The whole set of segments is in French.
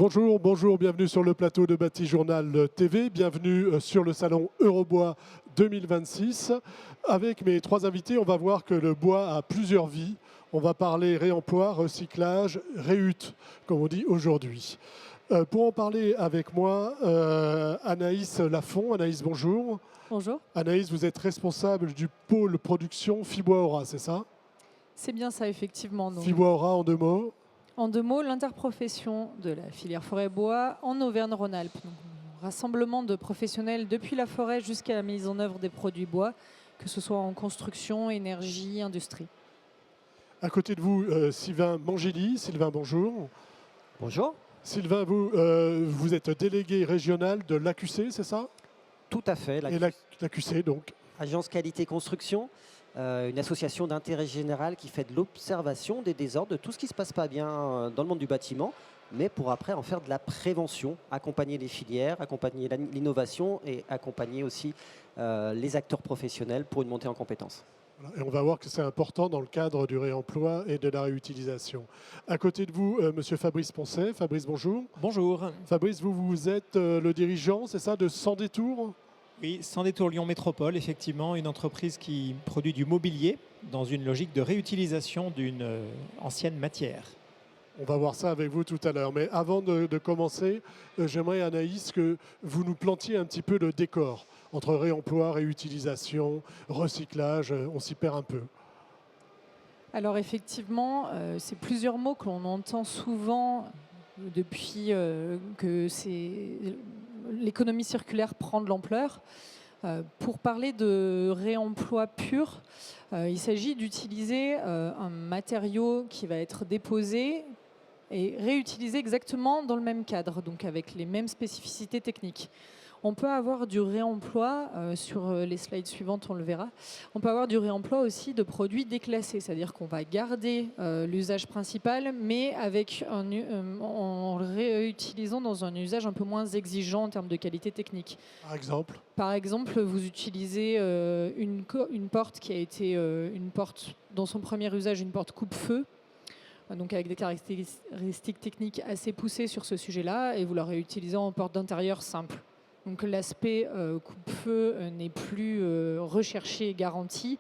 Bonjour, bonjour, bienvenue sur le plateau de Bâti Journal TV, bienvenue sur le salon Eurobois 2026. Avec mes trois invités, on va voir que le bois a plusieurs vies. On va parler réemploi, recyclage, réhute, comme on dit aujourd'hui. Pour en parler avec moi, Anaïs Lafont. Anaïs, bonjour. Bonjour. Anaïs, vous êtes responsable du pôle production Fibois-Aura, c'est ça? C'est bien ça, effectivement. Donc, Fibois-Aura, en deux mots. en deux mots, l'interprofession de la filière forêt-bois en Auvergne-Rhône-Alpes. Donc, rassemblement de professionnels depuis la forêt jusqu'à la mise en œuvre des produits bois, que ce soit en construction, énergie, industrie. À côté de vous, Sylvain Mangeli. Sylvain, bonjour. Bonjour. Sylvain, vous êtes délégué régional de l'AQC, c'est ça? Tout à fait. Et l'AQC, donc? Agence Qualité Construction, une association d'intérêt général qui fait de l'observation des désordres, de tout ce qui ne se passe pas bien dans le monde du bâtiment, mais pour après en faire de la prévention, accompagner les filières, accompagner l'innovation et accompagner aussi les acteurs professionnels pour une montée en compétences. Voilà. Et on va voir que c'est important dans le cadre du réemploi et de la réutilisation. À côté de vous, monsieur Fabrice Poncet. Fabrice, bonjour. Bonjour. Fabrice, vous êtes le dirigeant, c'est ça, de Sans Détour? Oui, Sans Détour Lyon Métropole, effectivement, une entreprise qui produit du mobilier dans une logique de réutilisation d'une ancienne matière. On va voir ça avec vous tout à l'heure. Mais avant de commencer, j'aimerais, Anaïs, que vous nous plantiez un petit peu le décor entre réemploi, réutilisation, recyclage. On s'y perd un peu. Alors effectivement, c'est plusieurs mots que l'on entend souvent depuis que l'économie circulaire prend de l'ampleur. Pour parler de réemploi pur, il s'agit d'utiliser un matériau qui va être déposé et réutilisé exactement dans le même cadre, donc avec les mêmes spécificités techniques. On peut avoir du réemploi, sur les slides suivantes on le verra, on peut avoir du réemploi aussi de produits déclassés, c'est-à-dire qu'on va garder l'usage principal, mais en réutilisant dans un usage un peu moins exigeant en termes de qualité technique. Par exemple, vous utilisez une porte qui a été une porte, dans son premier usage, une porte coupe-feu, donc avec des caractéristiques techniques assez poussées sur ce sujet-là, et vous la réutilisez en porte d'intérieur simple. Donc l'aspect coupe-feu n'est plus recherché et garanti,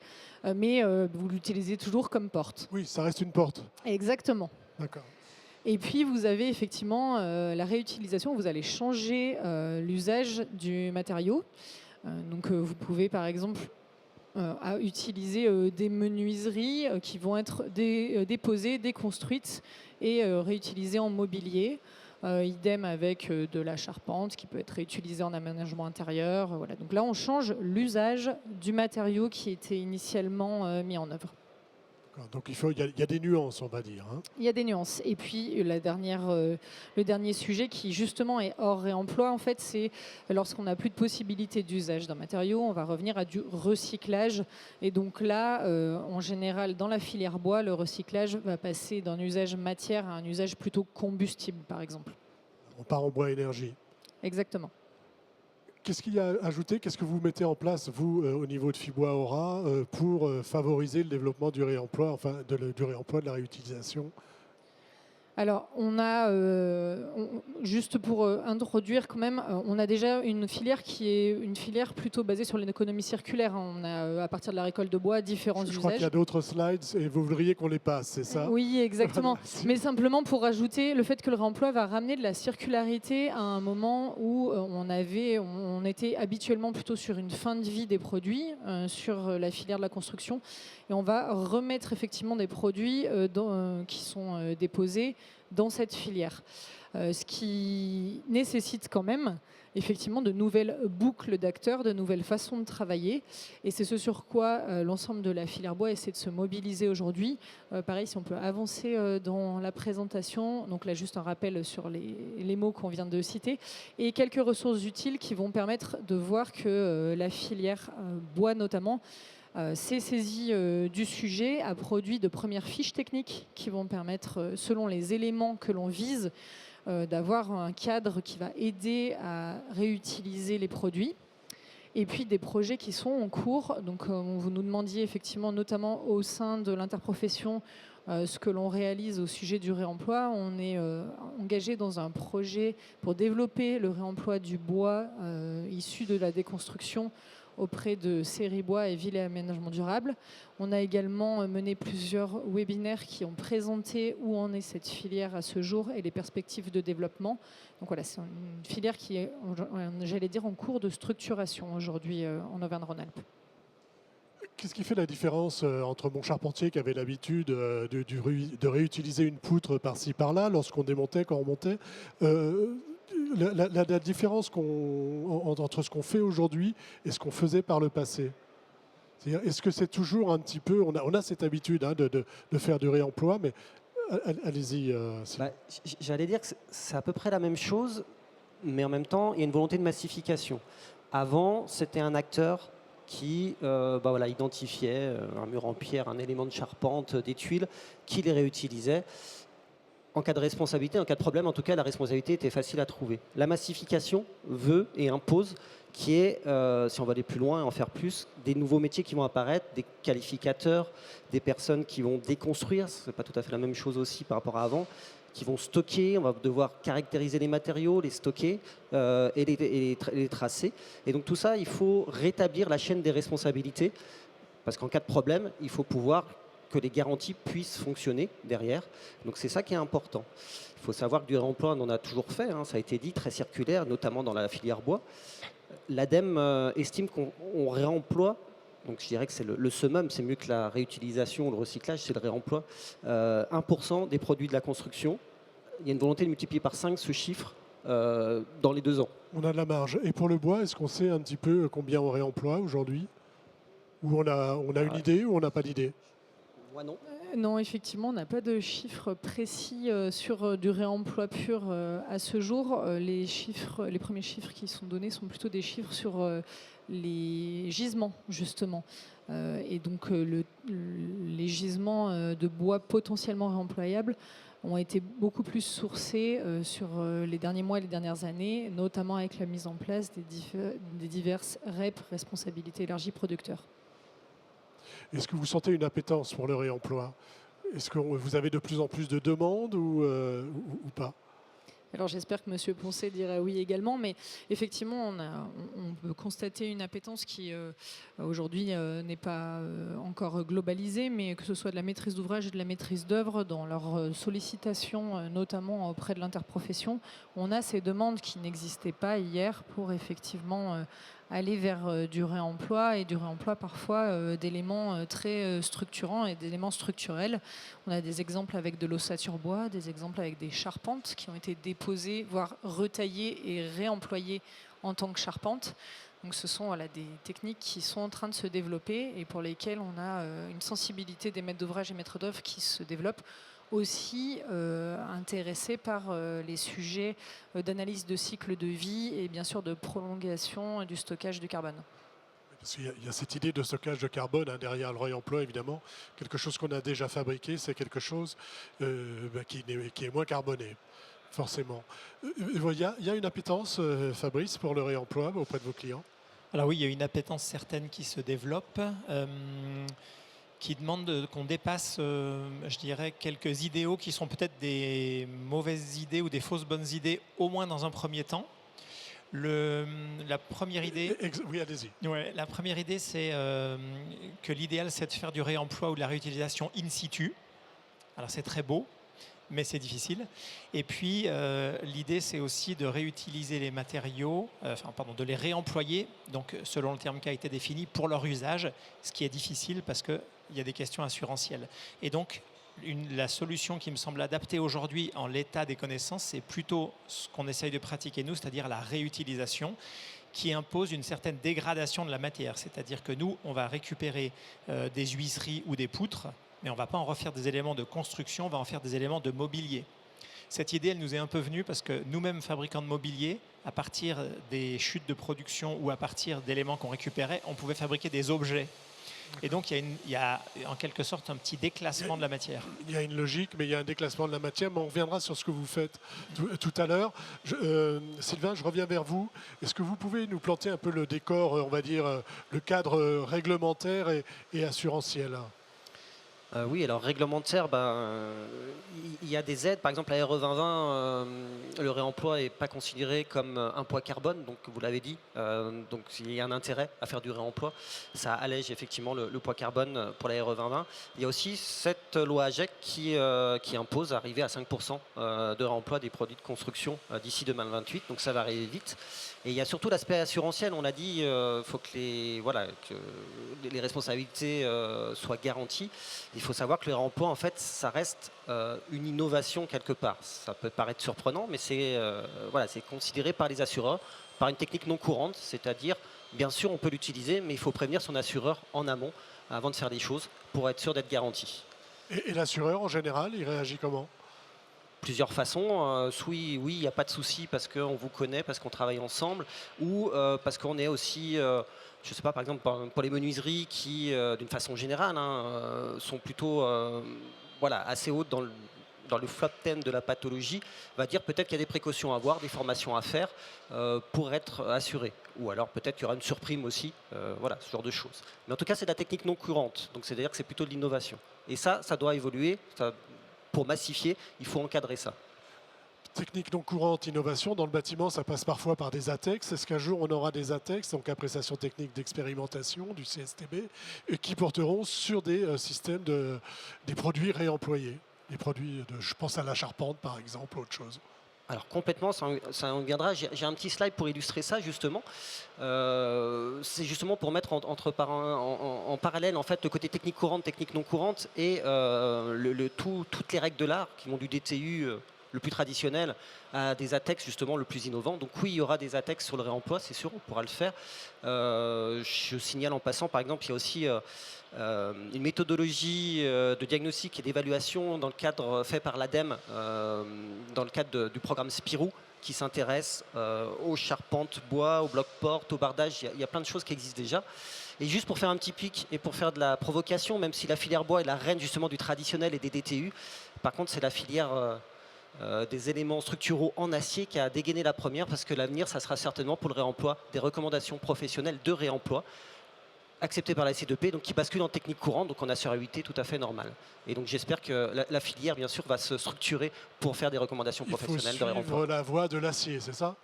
mais vous l'utilisez toujours comme porte. Oui, ça reste une porte. Exactement. D'accord. Et puis vous avez effectivement la réutilisation, vous allez changer l'usage du matériau. Donc vous pouvez par exemple utiliser des menuiseries qui vont être déposées, déconstruites et réutilisées en mobilier. Idem avec de la charpente qui peut être réutilisée en aménagement intérieur. Voilà. Donc là, on change l'usage du matériau qui était initialement mis en œuvre. Donc il y a des nuances, on va dire. Hein. Il y a des nuances. Et puis le dernier sujet qui justement est hors réemploi, en fait, c'est lorsqu'on n'a plus de possibilité d'usage d'un matériau, on va revenir à du recyclage. Et donc là, en général, dans la filière bois, le recyclage va passer d'un usage matière à un usage plutôt combustible, par exemple. On part en bois énergie. Exactement. Qu'est-ce qu'il y a à ajouter? Qu'est-ce que vous mettez en place, vous, au niveau de Fibois-Aura, pour favoriser le développement du réemploi, du réemploi, de la réutilisation? Alors, on a, juste pour introduire quand même, on a déjà une filière qui est une filière plutôt basée sur l'économie circulaire. On a, à partir de la récolte de bois, différents usages. Je crois qu'il y a d'autres slides et vous voudriez qu'on les passe, c'est ça? Oui, exactement. Mais simplement pour ajouter le fait que le réemploi va ramener de la circularité à un moment où on était habituellement plutôt sur une fin de vie des produits, sur la filière de la construction. Et on va remettre effectivement des produits qui sont déposés dans cette filière. Ce qui nécessite quand même effectivement de nouvelles boucles d'acteurs, de nouvelles façons de travailler. Et c'est ce sur quoi l'ensemble de la filière bois essaie de se mobiliser aujourd'hui. Pareil, si on peut avancer dans la présentation. Donc là, juste un rappel sur les mots qu'on vient de citer. Et quelques ressources utiles qui vont permettre de voir que la filière bois notamment s'est saisie du sujet, a produit de premières fiches techniques qui vont permettre, selon les éléments que l'on vise, d'avoir un cadre qui va aider à réutiliser les produits. Et puis des projets qui sont en cours. Donc vous nous demandiez effectivement, notamment au sein de l'interprofession, ce que l'on réalise au sujet du réemploi. On est engagé dans un projet pour développer le réemploi du bois issu de la déconstruction auprès de Sériebois et Ville et Aménagement Durable. On a également mené plusieurs webinaires qui ont présenté où en est cette filière à ce jour et les perspectives de développement. Donc voilà, c'est une filière qui est, j'allais dire, en cours de structuration aujourd'hui en Auvergne-Rhône-Alpes. Qu'est-ce qui fait la différence entre mon charpentier qui avait l'habitude de réutiliser une poutre par-ci par-là lorsqu'on démontait, quand on montait, la différence entre ce qu'on fait aujourd'hui et ce qu'on faisait par le passé? Est-ce que c'est toujours un petit peu... On a cette habitude de faire du réemploi, mais allez-y. J'allais dire que c'est à peu près la même chose, mais en même temps, il y a une volonté de massification. Avant, c'était un acteur qui identifiait un mur en pierre, un élément de charpente, des tuiles, qui les réutilisait. En cas de responsabilité, en cas de problème, en tout cas, la responsabilité était facile à trouver. La massification veut et impose qui est, si on va aller plus loin et en faire plus, des nouveaux métiers qui vont apparaître, des qualificateurs, des personnes qui vont déconstruire, ce n'est pas tout à fait la même chose aussi par rapport à avant, qui vont stocker, on va devoir caractériser les matériaux, les stocker et les tracer. Et donc tout ça, il faut rétablir la chaîne des responsabilités, parce qu'en cas de problème, il faut pouvoir que les garanties puissent fonctionner derrière. Donc c'est ça qui est important. Il faut savoir que du réemploi, on en a toujours fait, ça a été dit, très circulaire, notamment dans la filière bois. L'ADEME estime qu'on réemploie, donc je dirais que c'est le summum, c'est mieux que la réutilisation ou le recyclage, c'est le réemploi, 1% des produits de la construction. Il y a une volonté de multiplier par 5 ce chiffre dans les 2 ans. On a de la marge. Et pour le bois, est-ce qu'on sait un petit peu combien on réemploie aujourd'hui? Ou on a une idée ou on n'a pas d'idée? Moi non. Non, effectivement, on n'a pas de chiffres précis sur du réemploi pur à ce jour. Les premiers chiffres qui sont donnés sont plutôt des chiffres sur les gisements, justement. Et donc, les gisements de bois potentiellement réemployables ont été beaucoup plus sourcés sur les derniers mois et les dernières années, notamment avec la mise en place des diverses REP, responsabilités élargies producteurs. Est-ce que vous sentez une appétence pour le réemploi? Est-ce que vous avez de plus en plus de demandes ou pas? Alors j'espère que M. Poncet dirait oui également, mais effectivement on peut constater une appétence qui aujourd'hui n'est pas encore globalisée, mais que ce soit de la maîtrise d'ouvrage et de la maîtrise d'œuvre dans leur sollicitation, notamment auprès de l'interprofession, on a ces demandes qui n'existaient pas hier pour effectivement aller vers du réemploi et du réemploi parfois d'éléments très structurants et d'éléments structurels. On a des exemples avec de l'ossature bois, des exemples avec des charpentes qui ont été déposées, voire retaillées et réemployées en tant que charpente. Donc ce sont des techniques qui sont en train de se développer et pour lesquelles on a une sensibilité des maîtres d'ouvrage et maîtres d'œuvre qui se développe, aussi intéressés par les sujets d'analyse de cycle de vie et bien sûr de prolongation du stockage du carbone. Parce qu'il y a cette idée de stockage de carbone derrière le réemploi, évidemment. Quelque chose qu'on a déjà fabriqué, c'est quelque chose qui est moins carboné, forcément. Il y a une appétence, Fabrice, pour le réemploi auprès de vos clients? Alors oui, il y a une appétence certaine qui se développe, qui demande qu'on dépasse, je dirais, quelques idéaux qui sont peut-être des mauvaises idées ou des fausses bonnes idées, au moins dans un premier temps. La première idée, oui, allez-y. Ouais, la première idée, c'est que l'idéal, c'est de faire du réemploi ou de la réutilisation in situ. Alors c'est très beau, mais c'est difficile. Et puis l'idée, c'est aussi de réutiliser les matériaux, de les réemployer, donc selon le terme qui a été défini, pour leur usage, ce qui est difficile parce qu'il y a des questions assurantielles. Et donc, la solution qui me semble adaptée aujourd'hui en l'état des connaissances, c'est plutôt ce qu'on essaye de pratiquer nous, c'est-à-dire la réutilisation, qui impose une certaine dégradation de la matière. C'est-à-dire que nous, on va récupérer des huisseries ou des poutres, mais on ne va pas en refaire des éléments de construction, on va en faire des éléments de mobilier. Cette idée, elle nous est un peu venue parce que nous-mêmes, fabricants de mobilier, à partir des chutes de production ou à partir d'éléments qu'on récupérait, on pouvait fabriquer des objets. Et donc, il y a en quelque sorte un petit déclassement de la matière. Il y a une logique, mais il y a un déclassement de la matière. Mais on reviendra sur ce que vous faites tout à l'heure. Sylvain, je reviens vers vous. Est-ce que vous pouvez nous planter un peu le décor, on va dire, le cadre réglementaire et assurantiel? Oui, alors réglementaire, il y a des aides. Par exemple, la RE 2020, le réemploi n'est pas considéré comme un poids carbone, donc vous l'avez dit. Donc il y a un intérêt à faire du réemploi. Ça allège effectivement le poids carbone pour la RE 2020. Il y a aussi cette loi AGEC qui impose d'arriver à 5% de réemploi des produits de construction d'ici 2028. Donc ça va arriver vite. Et il y a surtout l'aspect assurantiel. On a dit faut que les responsabilités soient garanties. Il faut savoir que le réemploi, en fait, ça reste une innovation quelque part. Ça peut paraître surprenant, mais c'est considéré par les assureurs par une technique non courante, c'est-à-dire, bien sûr, on peut l'utiliser, mais il faut prévenir son assureur en amont avant de faire des choses pour être sûr d'être garanti. Et l'assureur, en général, il réagit comment? Plusieurs façons. Oui, il n'y a pas de souci parce qu'on vous connaît, parce qu'on travaille ensemble, ou parce qu'on est aussi, je ne sais pas, par exemple, pour les menuiseries qui, d'une façon générale, sont plutôt assez hautes dans le flop 10 de la pathologie, va dire peut-être qu'il y a des précautions à avoir, des formations à faire pour être assuré. Ou alors peut-être qu'il y aura une surprime aussi, ce genre de choses. Mais en tout cas, c'est de la technique non courante, donc c'est-à-dire que c'est plutôt de l'innovation. Et ça doit évoluer. Pour massifier, il faut encadrer ça. Technique non courante, innovation. Dans le bâtiment, ça passe parfois par des ATEX. Est-ce qu'un jour, on aura des ATEX, donc appréciation technique d'expérimentation du CSTB, qui porteront sur des systèmes des produits réemployés? Des produits, je pense à la charpente, par exemple, autre chose. Alors complètement, ça en viendra. J'ai un petit slide pour illustrer ça justement. C'est justement pour mettre en parallèle en fait le côté technique courante, technique non courante et toutes les règles de l'art qui vont du DTU le plus traditionnel à des ATEX justement le plus innovant. Donc oui, il y aura des ATEX sur le réemploi, c'est sûr, on pourra le faire. Je signale en passant, par exemple, il y a aussi une méthodologie de diagnostic et d'évaluation dans le cadre fait par l'ADEME, dans le cadre du programme Spirou, qui s'intéresse aux charpentes bois, aux blocs-portes, au bardage. Il y a plein de choses qui existent déjà. Et juste pour faire un petit pic et pour faire de la provocation, même si la filière bois est la reine justement du traditionnel et des DTU, par contre c'est la filière des éléments structuraux en acier qui a dégainé la première, parce que l'avenir, ça sera certainement pour le réemploi des recommandations professionnelles de réemploi acceptées par la C2P, donc qui basculent en technique courante, donc en assurabilité tout à fait normale. Et donc j'espère que la filière, bien sûr, va se structurer pour faire des recommandations professionnelles de réemploi. Il faut suivre la voie de l'acier, c'est ça?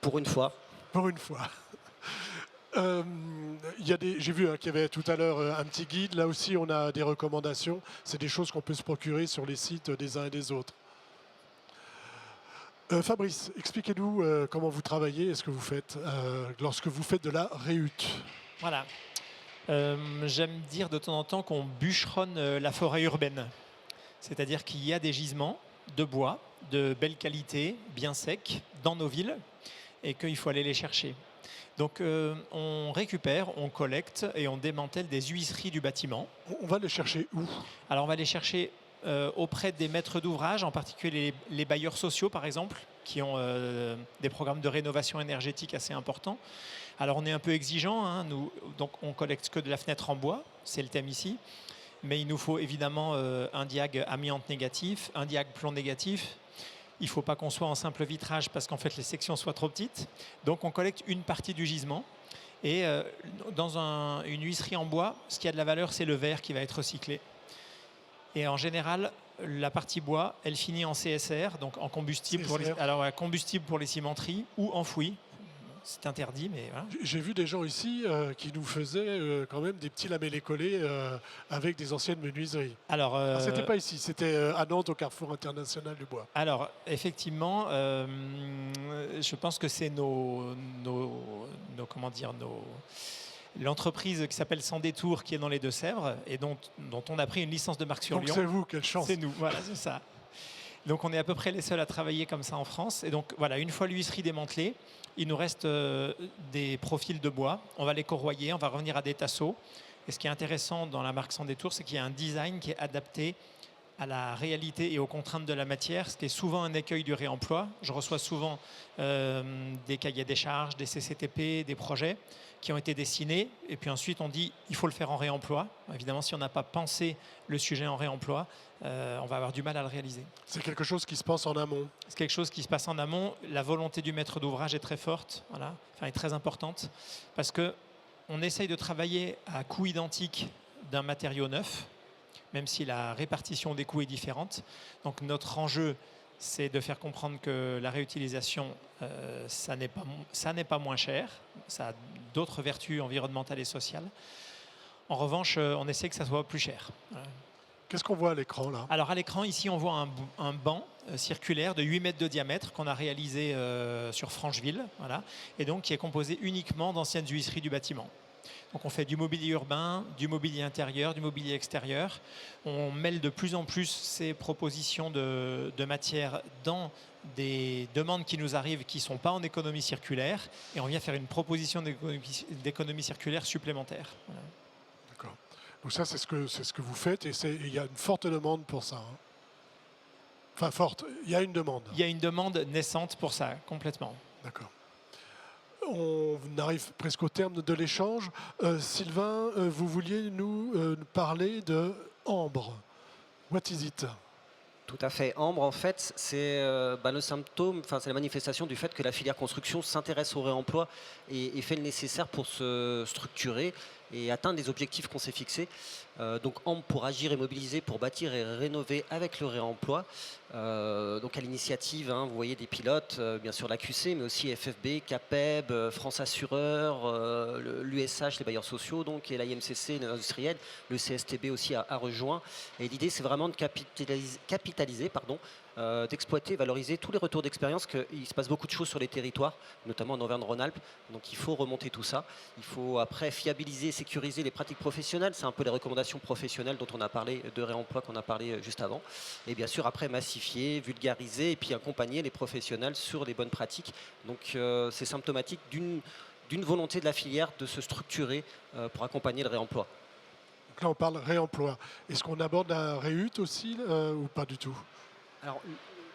Pour une fois. Pour une fois. J'ai vu qu'il y avait tout à l'heure un petit guide. Là aussi, on a des recommandations. C'est des choses qu'on peut se procurer sur les sites des uns et des autres. Fabrice, expliquez-nous comment vous travaillez et ce que vous faites lorsque vous faites de la réhute. Voilà. J'aime dire de temps en temps qu'on bûcheronne la forêt urbaine. C'est-à-dire qu'il y a des gisements de bois de belle qualité, bien secs, dans nos villes, et qu'il faut aller les chercher. Donc on récupère, on collecte et on démantèle des huisseries du bâtiment. On va les chercher où? Alors on va les chercher auprès des maîtres d'ouvrage, en particulier les bailleurs sociaux par exemple, qui ont des programmes de rénovation énergétique assez importants. Alors on est un peu exigeant, nous, donc on collecte que de la fenêtre en bois, c'est le thème ici, mais il nous faut évidemment un diag amiante négatif, un diag plomb négatif. Il ne faut pas qu'on soit en simple vitrage parce qu'en fait les sections soient trop petites. Donc on collecte une partie du gisement. Et dans une huisserie en bois, ce qui a de la valeur, c'est le verre qui va être recyclé. Et en général, la partie bois, elle finit en CSR, donc en combustible, combustible pour les cimenteries, ou enfoui. C'est interdit, mais voilà. J'ai vu des gens ici qui nous faisaient quand même des petits lamellés-collés avec des anciennes menuiseries. Alors c'était pas ici, c'était à Nantes, au Carrefour International du Bois. Alors, effectivement, je pense que c'est l'entreprise qui s'appelle Sans Détour, qui est dans les Deux-Sèvres, et dont on a pris une licence de marque sur Lyon. Donc c'est vous, quelle chance. C'est nous, voilà, c'est ça. Donc on est à peu près les seuls à travailler comme ça en France. Et donc voilà, une fois l'huisserie démantelée, il nous reste des profils de bois. On va les corroyer, on va revenir à des tasseaux. Et ce qui est intéressant dans la marque Sans Détour, c'est qu'il y a un design qui est adapté à la réalité et aux contraintes de la matière, ce qui est souvent un écueil du réemploi. Je reçois souvent des cahiers des charges, des CCTP, des projets qui ont été dessinés, et puis ensuite on dit il faut le faire en réemploi. Évidemment, si on n'a pas pensé le sujet en réemploi, on va avoir du mal à le réaliser. C'est quelque chose qui se passe en amont. C'est quelque chose qui se passe en amont. La volonté du maître d'ouvrage est très forte, voilà, enfin, est très importante, parce qu'on essaye de travailler à coût identique d'un matériau neuf, même si la répartition des coûts est différente. Donc notre enjeu, c'est de faire comprendre que la réutilisation, ça n'est pas moins cher, ça a d'autres vertus environnementales et sociales. En revanche, on essaie que ça soit plus cher. Voilà. Qu'est-ce qu'on voit à l'écran là? Alors à l'écran, ici, on voit un banc circulaire de 8 mètres de diamètre qu'on a réalisé sur Francheville, voilà, et donc qui est composé uniquement d'anciennes huisseries du bâtiment. Donc on fait du mobilier urbain, du mobilier intérieur, du mobilier extérieur. On mêle de plus en plus ces propositions de matière dans des demandes qui nous arrivent qui ne sont pas en économie circulaire, et on vient faire une proposition d'économie circulaire supplémentaire. Voilà. D'accord. Donc ça, c'est ce que vous faites, et il y a une forte demande pour ça. Hein. Enfin, forte, il y a une demande. Il y a une demande naissante pour ça, complètement. D'accord. On arrive presque au terme de l'échange. Sylvain, vous vouliez nous parler de Ambre. What is it? Tout à fait. Ambre, en fait, c'est le symptôme, c'est la manifestation du fait que la filière construction s'intéresse au réemploi et fait le nécessaire pour se structurer et atteindre les objectifs qu'on s'est fixés. Donc Ambre pour agir et mobiliser, pour bâtir et rénover avec le réemploi. Donc à l'initiative, vous voyez des pilotes, bien sûr la QC, mais aussi FFB, CAPEB, France Assureur, l'USH, les bailleurs sociaux, donc, et l'IMCC, les industriels, le CSTB aussi a rejoint. Et l'idée, c'est vraiment de capitaliser, d'exploiter, valoriser tous les retours d'expérience, qu'il se passe beaucoup de choses sur les territoires, notamment en Auvergne-Rhône-Alpes. Donc il faut remonter tout ça. Il faut après fiabiliser, sécuriser les pratiques professionnelles. C'est un peu les recommandations professionnelles dont on a parlé, de réemploi qu'on a parlé juste avant. Et bien sûr, après massifier, vulgariser et puis accompagner les professionnels sur les bonnes pratiques. Donc c'est symptomatique d'une volonté de la filière de se structurer pour accompagner le réemploi. Donc là, on parle réemploi. Est-ce qu'on aborde la réhut aussi ou pas du tout? Alors,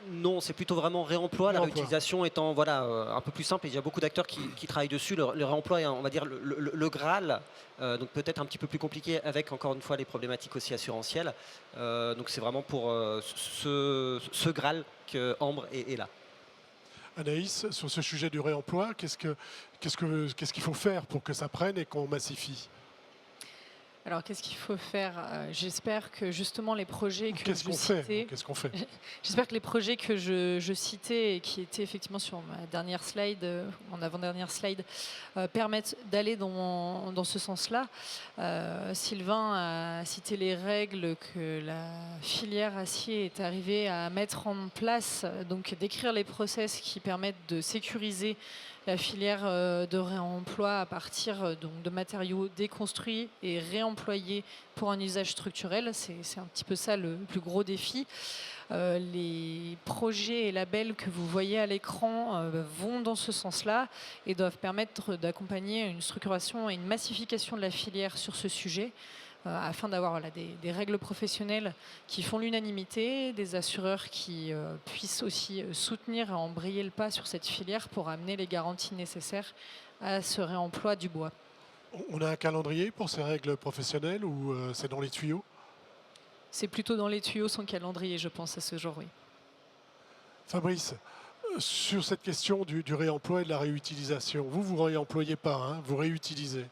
non, c'est plutôt vraiment réemploi. La réutilisation étant un peu plus simple, et il y a beaucoup d'acteurs qui travaillent dessus. Le réemploi est, on va dire, le Graal, donc peut-être un petit peu plus compliqué avec, encore une fois, les problématiques aussi assurantielles. Donc c'est vraiment pour ce Graal que Ambre est là. Anaïs, sur ce sujet du réemploi, qu'est-ce qu'il faut faire pour que ça prenne et qu'on massifie? Alors, qu'est-ce qu'il faut faire? J'espère que justement les projets que Qu'est-ce qu'on fait? J'espère que les projets que je citais et qui étaient effectivement sur ma dernière slide, mon avant-dernière slide, permettent d'aller dans ce sens-là. Sylvain a cité les règles que la filière acier est arrivée à mettre en place, donc d'écrire les process qui permettent de sécuriser la filière de réemploi à partir de matériaux déconstruits et réemployés pour un usage structurel. C'est un petit peu ça le plus gros défi. Les projets et labels que vous voyez à l'écran vont dans ce sens-là et doivent permettre d'accompagner une structuration et une massification de la filière sur ce sujet. Afin d'avoir des règles professionnelles qui font l'unanimité, des assureurs qui puissent aussi soutenir et embrayer le pas sur cette filière pour amener les garanties nécessaires à ce réemploi du bois. On a un calendrier pour ces règles professionnelles ou c'est dans les tuyaux? C'est plutôt dans les tuyaux sans calendrier, je pense, à ce jour, oui. Fabrice, sur cette question du réemploi et de la réutilisation, vous ne réemployez pas, vous réutilisez.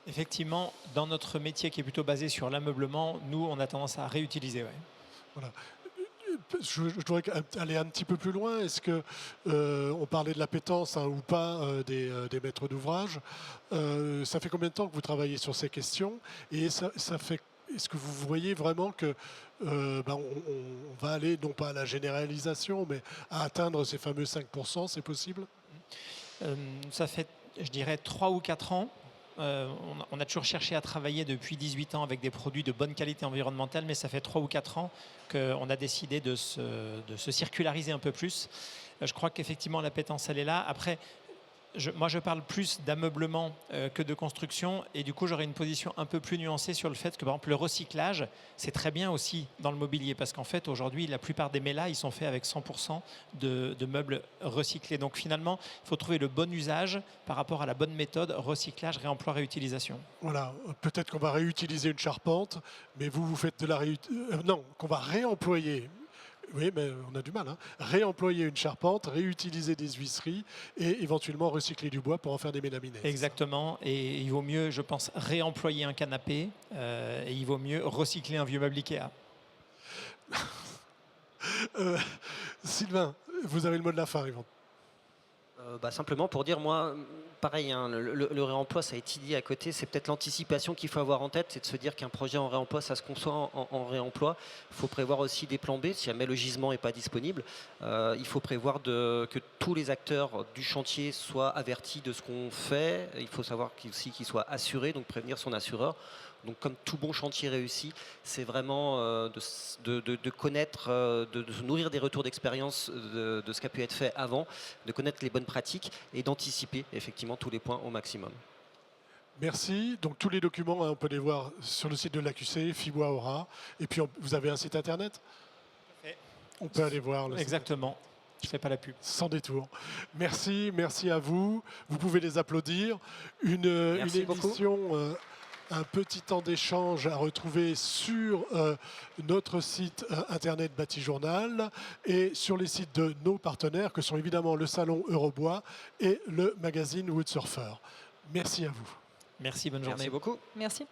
Effectivement, dans notre métier qui est plutôt basé sur l'ameublement, nous, on a tendance à réutiliser. Ouais. Voilà. Je voudrais aller un petit peu plus loin. Est-ce que on parlait de l'appétence ou pas des maîtres d'ouvrage? Ça fait combien de temps que vous travaillez sur ces questions? Et ça fait. Est-ce que vous voyez vraiment que on va aller non pas à la généralisation, mais à atteindre ces fameux 5%? C'est possible? Ça fait, je dirais, 3 ou 4 ans. On a toujours cherché à travailler depuis 18 ans avec des produits de bonne qualité environnementale, mais ça fait 3 ou 4 ans qu'on a décidé de se circulariser un peu plus. Je crois qu'effectivement l'appétence elle est là. Après, moi, je parle plus d'ameublement que de construction. Et du coup, j'aurais une position un peu plus nuancée sur le fait que, par exemple, le recyclage, c'est très bien aussi dans le mobilier. Parce qu'en fait, aujourd'hui, la plupart des mélas, ils sont faits avec 100% de meubles recyclés. Donc, finalement, il faut trouver le bon usage par rapport à la bonne méthode recyclage, réemploi, réutilisation. Voilà, peut-être qu'on va réutiliser une charpente, mais vous faites de la non, qu'on va réemployer. Oui, mais on a du mal. Hein. Réemployer une charpente, réutiliser des huisseries et éventuellement recycler du bois pour en faire des mélaminettes. Exactement. Et il vaut mieux, je pense, réemployer un canapé et il vaut mieux recycler un vieux meuble Ikea. Sylvain, vous avez le mot de la fin, Yvan. Simplement pour dire, moi, pareil, hein, le réemploi, ça a été dit à côté, c'est peut-être l'anticipation qu'il faut avoir en tête, c'est de se dire qu'un projet en réemploi, ça se conçoit en réemploi. Il faut prévoir aussi des plans B, si jamais le gisement n'est pas disponible. Il faut prévoir que tous les acteurs du chantier soient avertis de ce qu'on fait. Il faut savoir aussi qu'ils soient assurés, donc prévenir son assureur. Donc comme tout bon chantier réussi, c'est vraiment de connaître, de se nourrir des retours d'expérience de ce qui a pu être fait avant, de connaître les bonnes pratiques et d'anticiper effectivement tous les points au maximum. Merci. Donc tous les documents, hein, on peut les voir sur le site de l'AQC, Fibois Aura. Et puis vous avez un site internet ? On peut aller voir. Exactement. Je ne fais pas la pub. Sans détour. Merci à vous. Vous pouvez les applaudir. Une émission... un petit temps d'échange à retrouver sur notre site internet Batijournal et sur les sites de nos partenaires que sont évidemment le salon Eurobois et le magazine Woodsurfer. Merci à vous. Merci, bonne journée. Merci beaucoup. Merci.